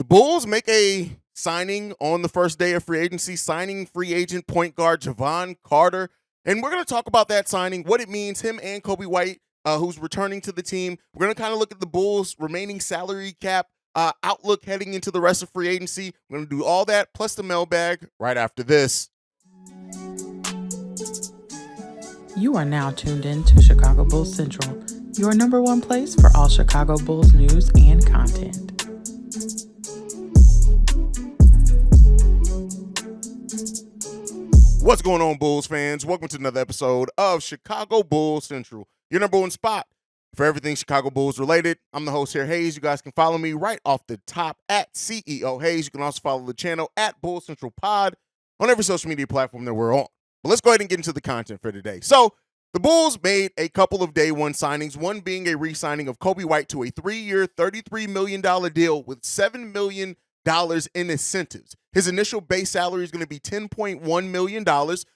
Bulls make a signing on the first day of free agency, signing free agent point guard Javon Carter. And we're going to talk about that signing, what it means, him and Kobe White, who's returning to the team. We're going to kind of look at the Bulls' remaining salary cap outlook heading into the rest of free agency. We're going to do all that, plus the mailbag, right after this. You are now tuned in to Chicago Bulls Central, your number one place for all Chicago Bulls news and content. What's going on, Bulls fans? Welcome to another episode of Chicago Bulls Central, your number one spot for everything Chicago Bulls related. I'm the host here, Haize. You guys can follow me right off the top at CEO Haize. You can also follow the channel at Bulls Central Pod on every social media platform that we're on. But let's go ahead and get into the content for today. So the Bulls made a couple of day one signings, one being a re-signing of Kobe White to a 3-year, $33 million deal with $7 million in incentives. His initial base salary is going to be $10.1 million,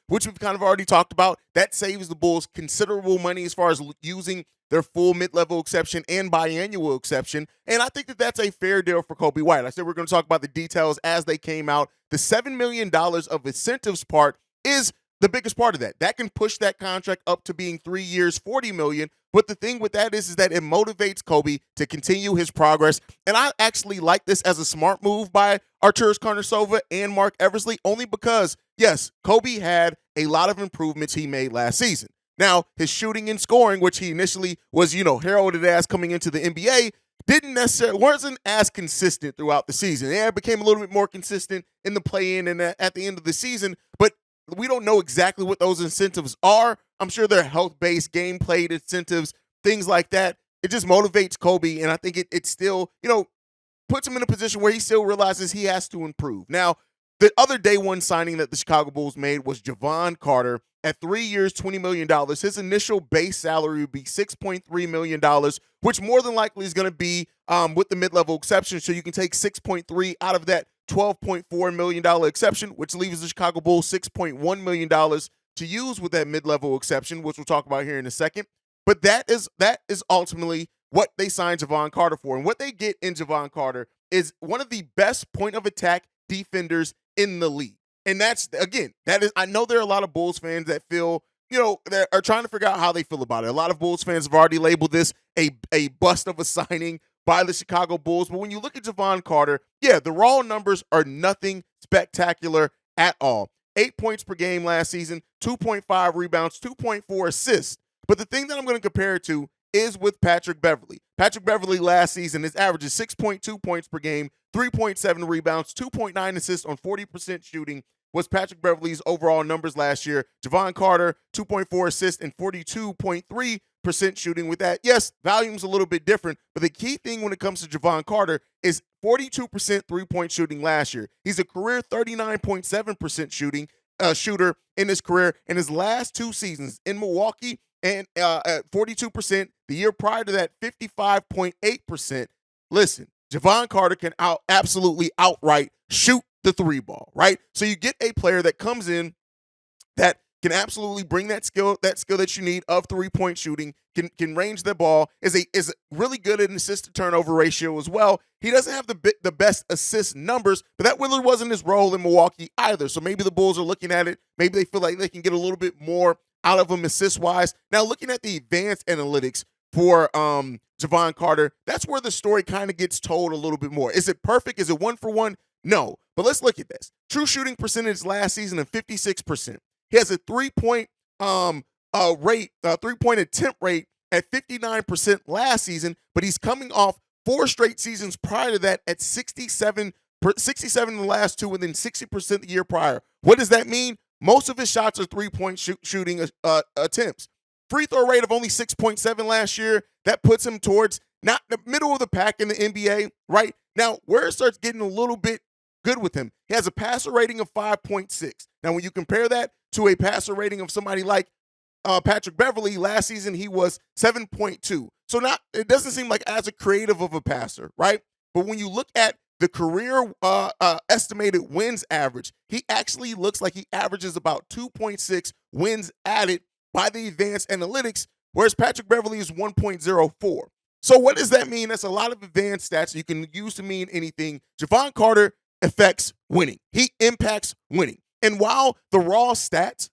which we've kind of already talked about. That saves the Bulls considerable money as far as using their full mid-level exception and biannual exception. And I think that that's a fair deal for Kobe White. I said we're going to talk about the details as they came out. The $7 million of incentives part is the biggest part of that. That can push that contract up to being 3 years, $40 million. But the thing with that is that it motivates Kobe to continue his progress. And I actually like this as a smart move by Arturas Karnisovas and Mark Eversley, only because, yes, Kobe had a lot of improvements he made last season. Now, his shooting and scoring, which he initially was, heralded as coming into the NBA, wasn't as consistent throughout the season. Yeah, it became a little bit more consistent in the play-in and at the end of the season, but we don't know exactly what those incentives are. I'm sure they're health-based, game-played incentives, things like that. It just motivates Kobe, and I think it still, puts him in a position where he still realizes he has to improve. Now, the other day one signing that the Chicago Bulls made was Javon Carter at 3 years, $20 million. His initial base salary would be $6.3 million, which more than likely is going to be with the mid-level exception, so you can take 6.3 out of that $12.4 million exception, which leaves the Chicago Bulls $6.1 million to use with that mid-level exception, which we'll talk about here in a second. But that is ultimately what they signed Javon Carter for. And what they get in Javon Carter is one of the best point-of-attack defenders in the league. And I know there are a lot of Bulls fans that feel, that are trying to figure out how they feel about it. A lot of Bulls fans have already labeled this a bust of a signing by the Chicago Bulls. But when you look at Javon Carter, yeah, the raw numbers are nothing spectacular at all. 8 points per game last season, 2.5 rebounds, 2.4 assists. But the thing that I'm going to compare it to is with Patrick Beverley. Patrick Beverley last season, his average is 6.2 points per game, 3.7 rebounds, 2.9 assists on 40% shooting was Patrick Beverley's overall numbers last year. Javon Carter, 2.4 assists and 42.3% shooting with that. Yes, volume's a little bit different, but the key thing when it comes to Javon Carter is 42% three-point shooting last year. He's a career 39.7% shooter in his career. In his last 2 seasons in Milwaukee, and at 42%, the year prior to that, 55.8%. Listen, Javon Carter can absolutely outright shoot the three ball, right? So you get a player that comes in that can absolutely bring that skill that you need of three-point shooting, can range the ball, is really good at an assist to turnover ratio as well. He doesn't have the best assist numbers, but that really wasn't his role in Milwaukee either. So maybe the Bulls are looking at it. Maybe they feel like they can get a little bit more out of him assist-wise. Now, looking at the advanced analytics for Javon Carter, that's where the story kind of gets told a little bit more. Is it perfect? Is it 1-for-1? No. But let's look at this. True shooting percentage last season of 56%. He has a three-point attempt rate at 59% last season, but he's coming off 4 straight seasons prior to that at 67 in the last 2, and then 60% the year prior. What does that mean? Most of his shots are three-point shooting attempts. Free throw rate of only 6.7 last year. That puts him towards not the middle of the pack in the NBA, right? Now, where it starts getting a little bit good with him, he has a passer rating of 5.6. Now, when you compare that to a passer rating of somebody like Patrick Beverley, last season he was 7.2. So it doesn't seem like as a creative of a passer, right? But when you look at the career estimated wins average, he actually looks like he averages about 2.6 wins added by the advanced analytics, whereas Patrick Beverley is 1.04. So what does that mean? That's a lot of advanced stats you can use to mean anything. Javon Carter affects winning. He impacts winning. And while the raw stats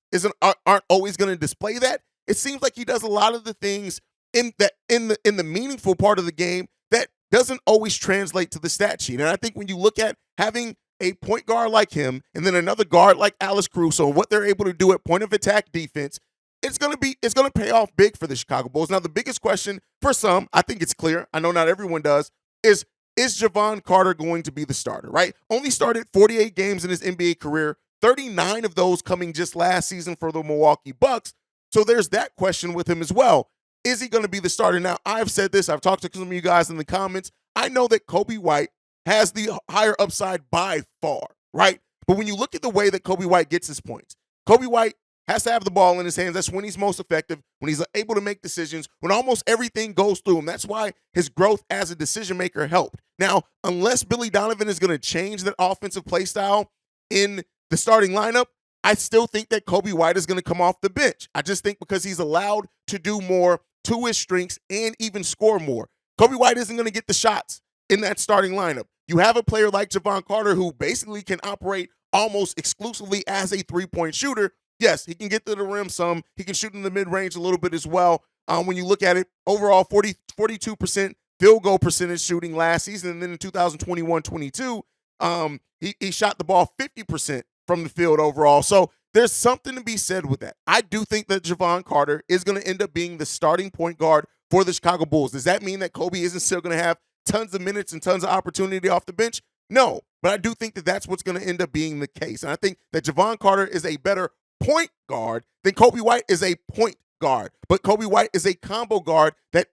aren't always going to display that, it seems like he does a lot of the things in the meaningful part of the game that doesn't always translate to the stat sheet. And I think when you look at having a point guard like him and then another guard like Alex Caruso and what they're able to do at point of attack defense, it's gonna pay off big for the Chicago Bulls. Now, the biggest question for some, I think it's clear, I know not everyone does, is Javon Carter going to be the starter, right? Only started 48 games in his NBA career, 39 of those coming just last season for the Milwaukee Bucks. So there's that question with him as well. Is he going to be the starter? Now, I've said this, I've talked to some of you guys in the comments. I know that Coby White has the higher upside by far, right? But when you look at the way that Coby White gets his points, Coby White has to have the ball in his hands. That's when he's most effective, when he's able to make decisions, when almost everything goes through him. That's why his growth as a decision maker helped. Now, unless Billy Donovan is going to change that offensive play style in the starting lineup, I still think that Coby White is going to come off the bench. I just think because he's allowed to do more to his strengths and even score more. Coby White isn't going to get the shots in that starting lineup. You have a player like Javon Carter who basically can operate almost exclusively as a three-point shooter. Yes, he can get to the rim some. He can shoot in the mid-range a little bit as well. When you look at it, overall 42% field goal percentage shooting last season. And then in 2021-22, he shot the ball 50% from the field overall. So there's something to be said with that. I do think that Javon Carter is going to end up being the starting point guard for the Chicago Bulls. Does that mean that Coby isn't still going to have tons of minutes and tons of opportunity off the bench? No, but I do think that that's what's going to end up being the case. And I think that Javon Carter is a better point guard than Coby White is a point guard. But Coby White is a combo guard that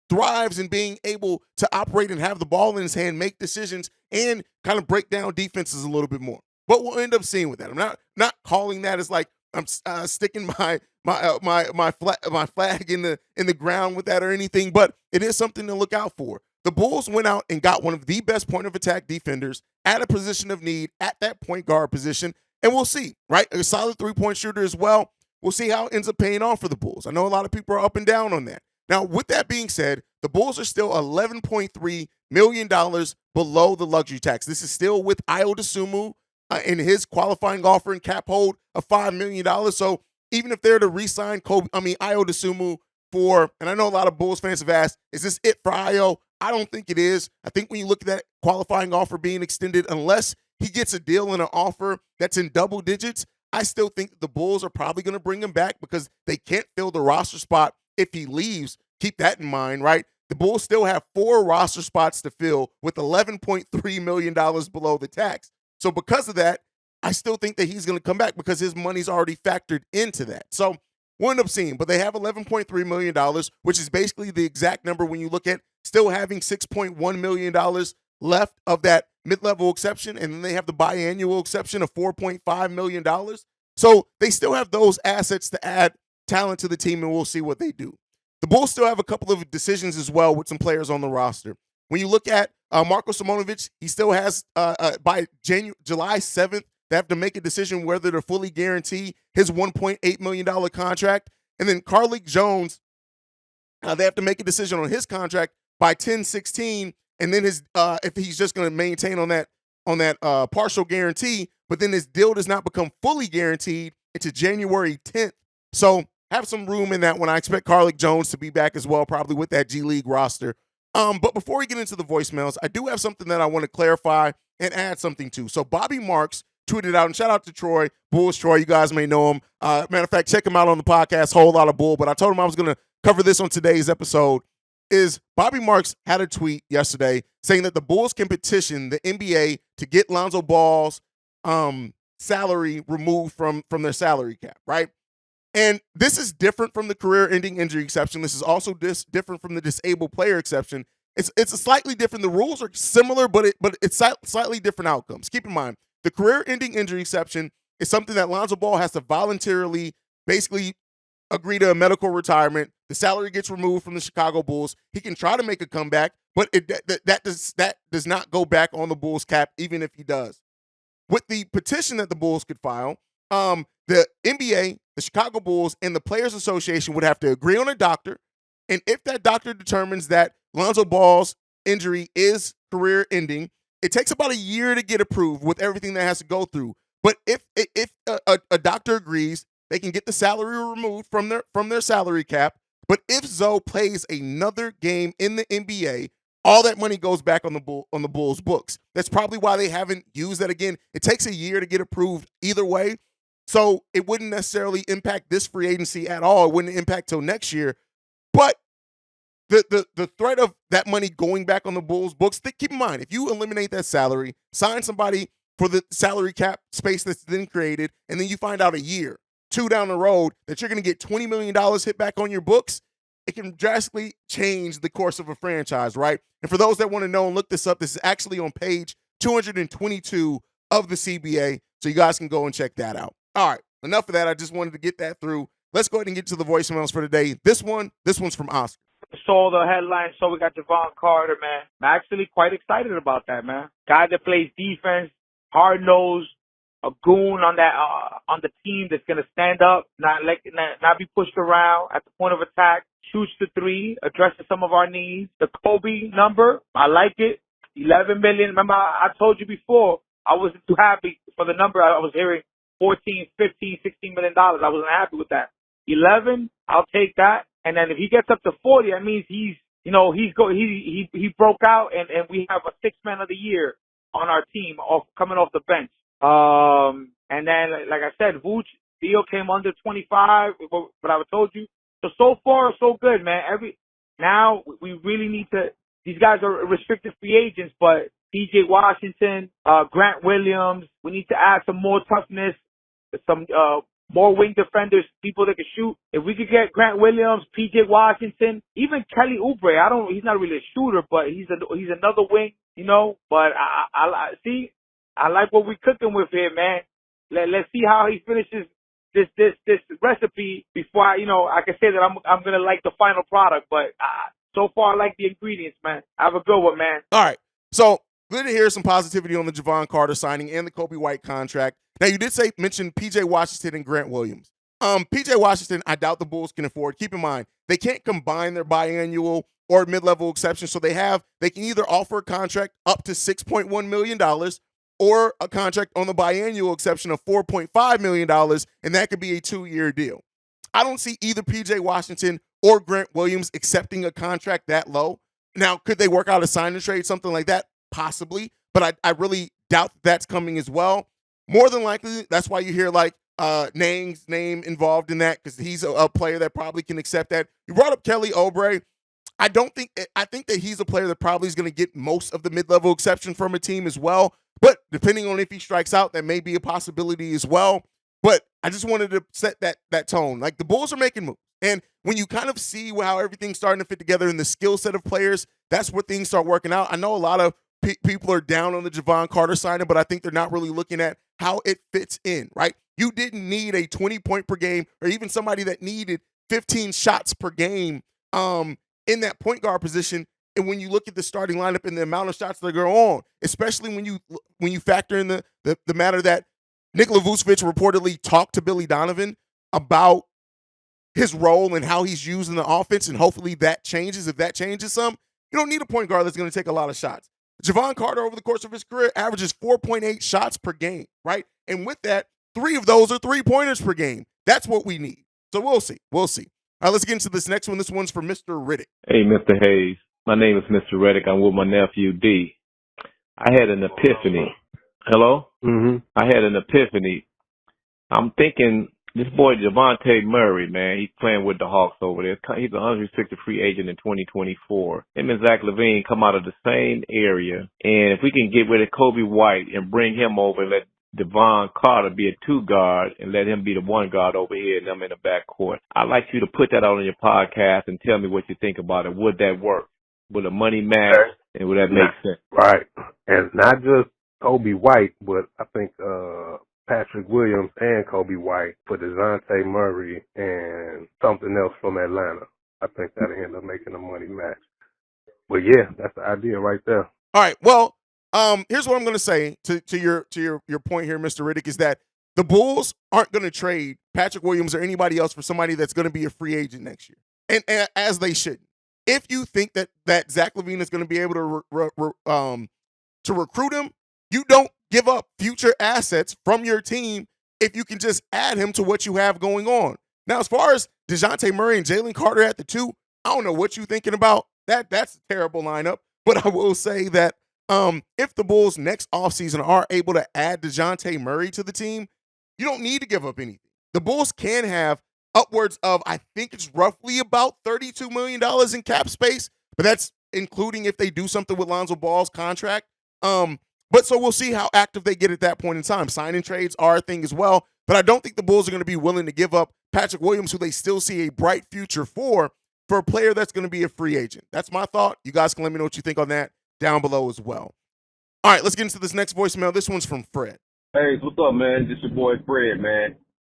thrives in being able to operate and have the ball in his hand, make decisions, and kind of break down defenses a little bit more. What we'll end up seeing with that, I'm not calling that as like I'm sticking my flag in the ground with that or anything, but it is something to look out for. The Bulls went out and got one of the best point of attack defenders at a position of need at that point guard position, and we'll see, right? A solid three-point shooter as well. We'll see how it ends up paying off for the Bulls. I know a lot of people are up and down on that. Now, with that being said, the Bulls are still $11.3 million below the luxury tax. This is still with Ayo Dosunmu in his qualifying offer and cap hold of $5 million. So even if they're to re-sign Ayo Dosunmu for, and I know a lot of Bulls fans have asked, is this it for Ayo? I don't think it is. I think when you look at that qualifying offer being extended, unless he gets a deal and an offer that's in double digits, I still think that the Bulls are probably going to bring him back because they can't fill the roster spot if he leaves. Keep that in mind, right? The Bulls still have 4 roster spots to fill with $11.3 million below the tax. So because of that, I still think that he's going to come back because his money's already factored into that. So we'll end up seeing, but they have $11.3 million, which is basically the exact number when you look at still having $6.1 million left of that mid-level exception, and then they have the biannual exception of $4.5 million. So they still have those assets to add talent to the team, and we'll see what they do. The Bulls still have a couple of decisions as well with some players on the roster. When you look at Marko Simonovic, he still has, by July 7th, they have to make a decision whether to fully guarantee his $1.8 million contract. And then Carlik Jones, they have to make a decision on his contract by 10/16, and then his if he's just going to maintain on that partial guarantee, but then his deal does not become fully guaranteed until January 10th. So have some room in that one. I expect Carlik Jones to be back as well, probably with that G League roster. But before we get into the voicemails, I do have something that I want to clarify and add something to. So Bobby Marks tweeted out, and shout out to Troy, Bulls Troy. You guys may know him. Matter of fact, check him out on the podcast, Whole Lot of Bull. But I told him I was going to cover this on today's episode. Is Bobby Marks had a tweet yesterday saying that the Bulls can petition the NBA to get Lonzo Ball's salary removed from their salary cap, right? And this is different from the career-ending injury exception. This is also different from the disabled player exception. It's a slightly different. The rules are similar, but it's slightly different outcomes. Keep in mind, the career-ending injury exception is something that Lonzo Ball has to voluntarily basically agree to a medical retirement. The salary gets removed from the Chicago Bulls. He can try to make a comeback, but that does not go back on the Bulls cap, even if he does. With the petition that the Bulls could file, the NBA, the Chicago Bulls, and the Players Association would have to agree on a doctor. And if that doctor determines that Lonzo Ball's injury is career ending, it takes about a year to get approved with everything that has to go through. But if a doctor agrees, they can get the salary removed from their salary cap. But if Zoe plays another game in the NBA, all that money goes back on the Bulls' books. That's probably why they haven't used that again. It takes a year to get approved either way, so it wouldn't necessarily impact this free agency at all. It wouldn't impact till next year. But the threat of that money going back on the Bulls' books, keep in mind, if you eliminate that salary, sign somebody for the salary cap space that's then created, and then you find out a year, 2 down the road that you're going to get $20 million hit back on your books, it can drastically change the course of a franchise, right? And for those that want to know and look this up, this is actually on page 222 of the CBA, so you guys can go and check that out. All right, enough of that. I just wanted to get that through. Let's go ahead and get to the voicemails for today. This one's from Oscar. Saw the headline, so we got Javon Carter, man. I'm actually quite excited about that, man. Guy that plays defense, hard-nosed, a goon on the team that's gonna stand up, not be pushed around at the point of attack, shoots the three, addresses some of our needs. The Kobe number, I like it. 11 million. Remember, I told you before, I wasn't too happy for the number. I was hearing 14, 15, 16 million dollars. I wasn't happy with that. 11, I'll take that. And then if he gets up to 40, that means he broke out, and we have a 6th man of the year on our team coming off the bench. And then, like I said, Vooch deal came under 25, but I told you. So far, so good, man. Now we really need to, these guys are restricted free agents, but PJ Washington, Grant Williams, we need to add some more toughness, some, more wing defenders, people that can shoot. If we could get Grant Williams, PJ Washington, even Kelly Oubre, he's not really a shooter, but he's another wing, but I see, I like what we're cooking with here, man. Let's see how he finishes this recipe before I can say that I'm going to like the final product, but so far I like the ingredients, man. Have a good one, man. All right. So good to hear some positivity on the Javon Carter signing and the Kobe White contract. Now, you did mention P.J. Washington and Grant Williams. P.J. Washington, I doubt the Bulls can afford. Keep in mind, they can't combine their biannual or mid-level exceptions, so they can either offer a contract up to $6.1 million or a contract on the biannual exception of $4.5 million, and that could be a 2-year deal. I don't see either P.J. Washington or Grant Williams accepting a contract that low. Now, could they work out a sign and trade, something like that? Possibly, but I really doubt that's coming as well. More than likely, that's why you hear Nang's name involved in that, because he's a player that probably can accept that. You brought up Kelly Oubre. I think that he's a player that probably is going to get most of the mid-level exception from a team as well. But depending on if he strikes out, that may be a possibility as well. But I just wanted to set that tone. Like, the Bulls are making moves. And when you kind of see how everything's starting to fit together in the skill set of players, that's where things start working out. I know a lot of people are down on the Javon Carter signing, but I think they're not really looking at how it fits in, right? You didn't need a 20-point per game or even somebody that needed 15 shots per game in that point guard position. And when you look at the starting lineup and the amount of shots that go on, especially when you factor in the matter that Nikola Vucevic reportedly talked to Billy Donovan about his role and how he's used in the offense, and hopefully that changes. If that changes some, you don't need a point guard that's going to take a lot of shots. Javon Carter, over the course of his career, averages 4.8 shots per game, right? And with that, 3 of those are 3-pointers per game. That's what we need. So we'll see. All right, let's get into this next one. This one's for Mr. Riddick. Hey, Mr. Haize. My name is Mr. Riddick. I'm with my nephew, D. I had an epiphany. Hello? Mm-hmm. I had an epiphany. I'm thinking this boy, Javonte Murray, man, he's playing with the Hawks over there. He's an unrestricted free agent in 2024. Him and Zach LaVine come out of the same area. And if we can get rid of Kobe White and bring him over and let Javon Carter be a 2-guard and let him be the 1-guard over here and I'm in the backcourt, I'd like you to put that out on your podcast and tell me what you think about it. Would that work? Would a money match? And would that make sense? Right. And not just Kobe White, but I think Patrick Williams and Kobe White for DeJounte Murray and something else from Atlanta. I think that'll end up making a money match. But yeah, that's the idea right there. All right. Well, here's what I'm going to say to your point here, Mr. Riddick, is that the Bulls aren't going to trade Patrick Williams or anybody else for somebody that's going to be a free agent next year. and as they should. If you think that Zach LaVine is going to be able to recruit him, you don't give up future assets from your team if you can just add him to what you have going on. Now, as far as DeJounte Murray and Jalen Carter at the 2, I don't know what you're thinking about. That's a terrible lineup. But I will say that if the Bulls next offseason are able to add DeJounte Murray to the team, you don't need to give up anything. The Bulls can have upwards of, I think it's roughly about $32 million in cap space, but that's including if they do something with Lonzo Ball's contract. But so we'll see how active they get at that point in time. Signing trades are a thing as well, but I don't think the Bulls are going to be willing to give up Patrick Williams, who they still see a bright future for a player that's going to be a free agent. That's my thought. You guys can let me know what you think on that down below as well. All right, let's get into this next voicemail. This one's from Fred. Hey, what's up, man? This your boy Fred, man.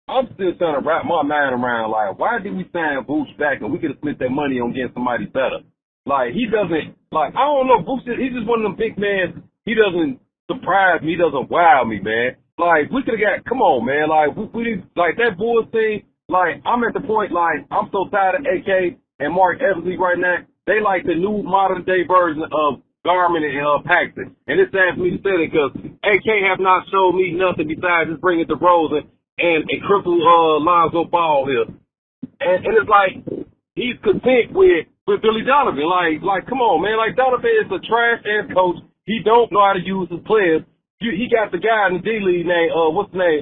I'm still trying to wrap my mind around, like, why did we sign Boots back and we could have spent that money on getting somebody better? Like, he doesn't, like, I don't know, Boots, he's just one of them big men. He doesn't surprise me. He doesn't wow me, man. Like, we could have got, come on, man. Like, we like, that Bulls thing, like, I'm at the point, like, I'm so tired of AK and Mark Eversley right now. They like the new modern-day version of Garmin and Paxton. And it's sad for me to say that because AK have not showed me nothing besides just bringing DeRozan and cripple Lonzo Ball here. And it's like, he's content with Billy Donovan. Like, come on, man. Like, Donovan is a trash-ass coach. He don't know how to use his players. He got the guy in the D-League named, what's his name,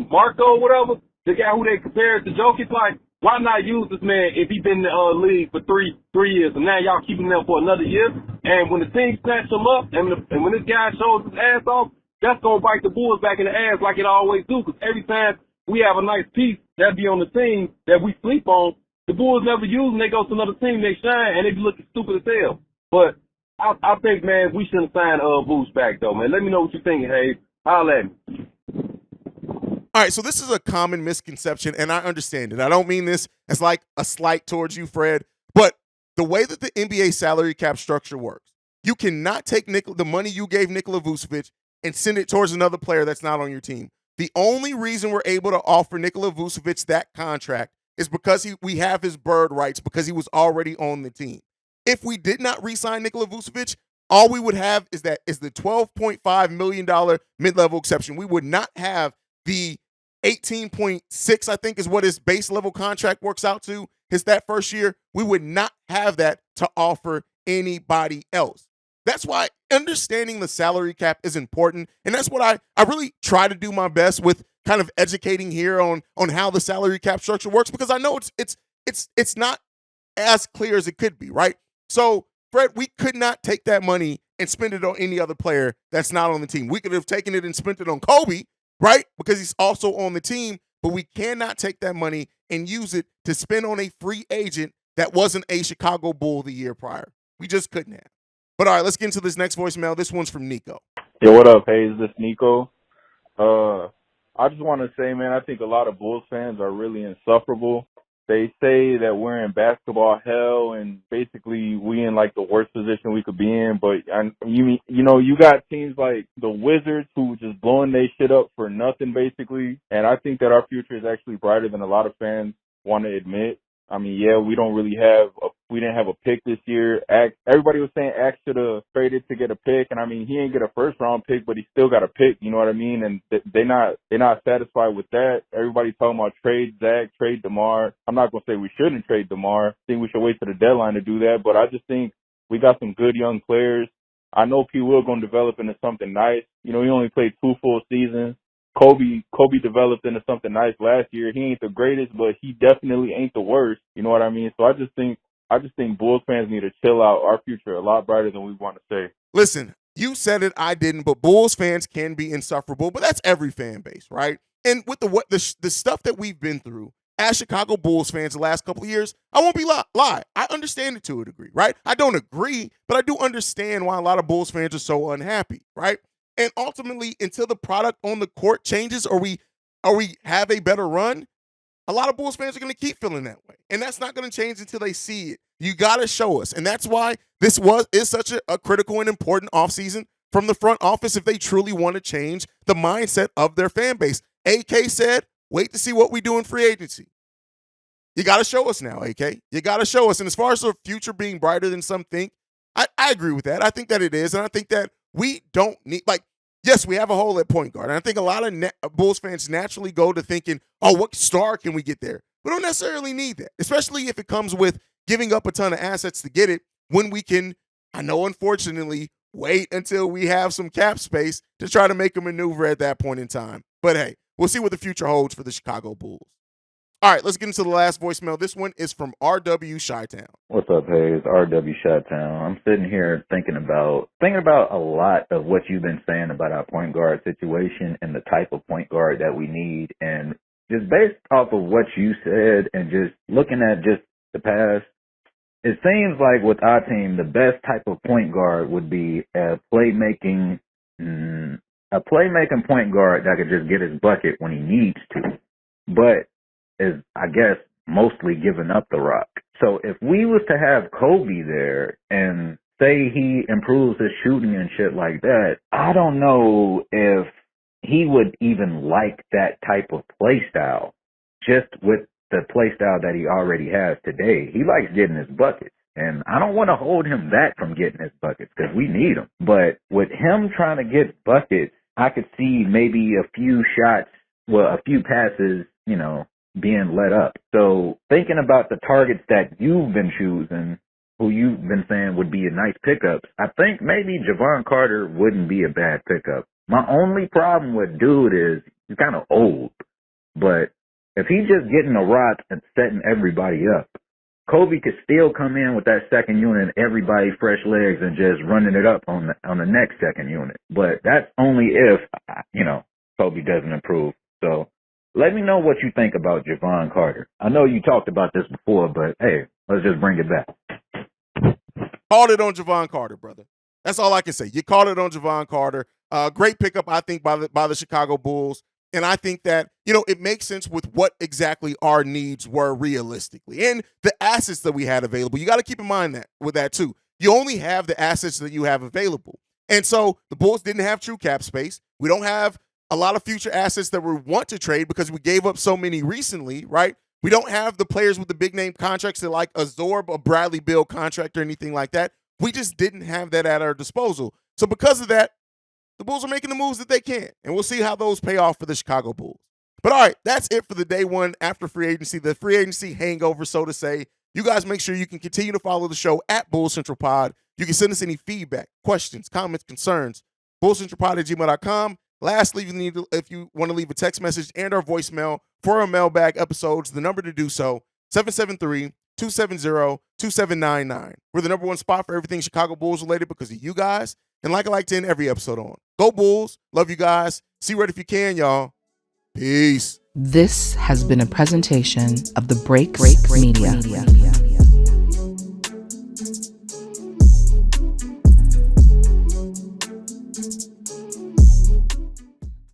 Marco or whatever, the guy who they compared to Jokic. Like, why not use this man if he been in the league for three years and now y'all keeping him for another year? And when the team snatch him up and when this guy shows his ass off, that's going to bite the Bulls back in the ass like it always do. Because every time we have a nice piece that be on the team that we sleep on, the Bulls never use them. They go to another team, they shine, and they be looking stupid as hell. But I think, man, we shouldn't sign Boots back, though, man. Let me know what you're thinking, Haize. Holla at me. All right, so this is a common misconception, and I understand it. I don't mean this as like a slight towards you, Fred, but the way that the NBA salary cap structure works, you cannot take the money you gave Nikola Vucevic and send it towards another player that's not on your team. The only reason we're able to offer Nikola Vucevic that contract is because we have his bird rights because he was already on the team. If we did not re-sign Nikola Vucevic, all we would have is the $12.5 million mid-level exception. We would not have the 18.6, I think is what his base level contract works out to, that first year. We would not have that to offer anybody else. That's why understanding the salary cap is important, and that's what I really try to do my best with kind of educating here on how the salary cap structure works, because I know it's not as clear as it could be, right? So, Fred, we could not take that money and spend it on any other player that's not on the team. We could have taken it and spent it on Kobe, right? Because he's also on the team, but we cannot take that money and use it to spend on a free agent that wasn't a Chicago Bull the year prior. We just couldn't have. But all right, let's get into this next voicemail. This one's from Nico. Yo, what up, Haize? This Nico. I just want to say, man, I think a lot of Bulls fans are really insufferable. They say that we're in basketball hell and basically we in like the worst position we could be in. But you got teams like the Wizards who just blowing their shit up for nothing basically. And I think that our future is actually brighter than a lot of fans want to admit. I mean, yeah, we didn't have a pick this year. Everybody was saying Axe should have traded to get a pick, and I mean, he ain't get a first round pick, but he still got a pick. You know what I mean? And they're not satisfied with that. Everybody talking about trade Zach, trade DeMar. I'm not gonna say we shouldn't trade DeMar. I think we should wait to the deadline to do that. But I just think we got some good young players. I know P. Will gonna develop into something nice. You know, he only played 2 full seasons. Kobe developed into something nice last year. He ain't the greatest, but he definitely ain't the worst. You know what I mean? So I just think Bulls fans need to chill out. Our future a lot brighter than we want to say. Listen, you said it, I didn't, but Bulls fans can be insufferable, but that's every fan base, right? And with the stuff that we've been through as Chicago Bulls fans the last couple of years, I won't be lie. I understand it to a degree, right? I don't agree, but I do understand why a lot of Bulls fans are so unhappy, right? And ultimately, until the product on the court changes or we have a better run, a lot of Bulls fans are going to keep feeling that way. And that's not going to change until they see it. You got to show us. And that's why this is such a critical and important offseason from the front office if they truly want to change the mindset of their fan base. AK said, wait to see what we do in free agency. You got to show us now, AK. You got to show us. And as far as the future being brighter than some think, I agree with that. I think that it is. And I think that we don't need, like, yes, we have a hole at point guard. And I think a lot of Bulls fans naturally go to thinking, oh, what star can we get there? We don't necessarily need that, especially if it comes with giving up a ton of assets to get it when we can, I know, unfortunately, wait until we have some cap space to try to make a maneuver at that point in time. But hey, we'll see what the future holds for the Chicago Bulls. All right, let's get into the last voicemail. This one is from RW Chi-Town. What's up, Haize? RW Chi-Town. I'm sitting here thinking about a lot of what you've been saying about our point guard situation and the type of point guard that we need. And just based off of what you said and just looking at just the past, it seems like with our team, the best type of point guard would be a playmaking point guard that could just get his bucket when he needs to. But is, I guess, mostly giving up the rock. So if we was to have Kobe there and say he improves his shooting and shit like that, I don't know if he would even like that type of play style just with the play style that he already has today. He likes getting his buckets. And I don't want to hold him back from getting his buckets because we need them. But with him trying to get buckets, I could see maybe a few passes, being let up. So thinking about the targets that you've been choosing, who you've been saying would be a nice pickup, I think maybe Javon Carter wouldn't be a bad pickup. My only problem with dude is he's kind of old. But if he's just getting a rock and setting everybody up, Kobe could still come in with that second unit, everybody fresh legs, and just running it up on the next second unit. But that's only if, Kobe doesn't improve. So let me know what you think about Javon Carter. I know you talked about this before, but hey, let's just bring it back. Called it on Javon Carter, brother. That's all I can say. You called it on Javon Carter. Great pickup, I think, by the Chicago Bulls. And I think that, it makes sense with what exactly our needs were realistically and the assets that we had available. You got to keep in mind that with that too. You only have the assets that you have available. And so the Bulls didn't have true cap space. We don't have a lot of future assets that we want to trade because we gave up so many recently, right? We don't have the players with the big name contracts that like absorb a Bradley Beal contract or anything like that. We just didn't have that at our disposal. So because of that, the Bulls are making the moves that they can, and we'll see how those pay off for the Chicago Bulls. But all right, that's it for the day one after free agency, the free agency hangover, so to say. You guys make sure you can continue to follow the show at Bulls Central Pod. You can send us any feedback, questions, comments, concerns, bullcentralpod@gmail.com. Lastly, if you want to leave a text message and our voicemail for our mailbag episodes, the number to do so, 773-270-2799. We're the number one spot for everything Chicago Bulls related because of you guys. And like I like to end every episode on, go Bulls. Love you guys. See red if you can, y'all. Peace. This has been a presentation of the Break Media.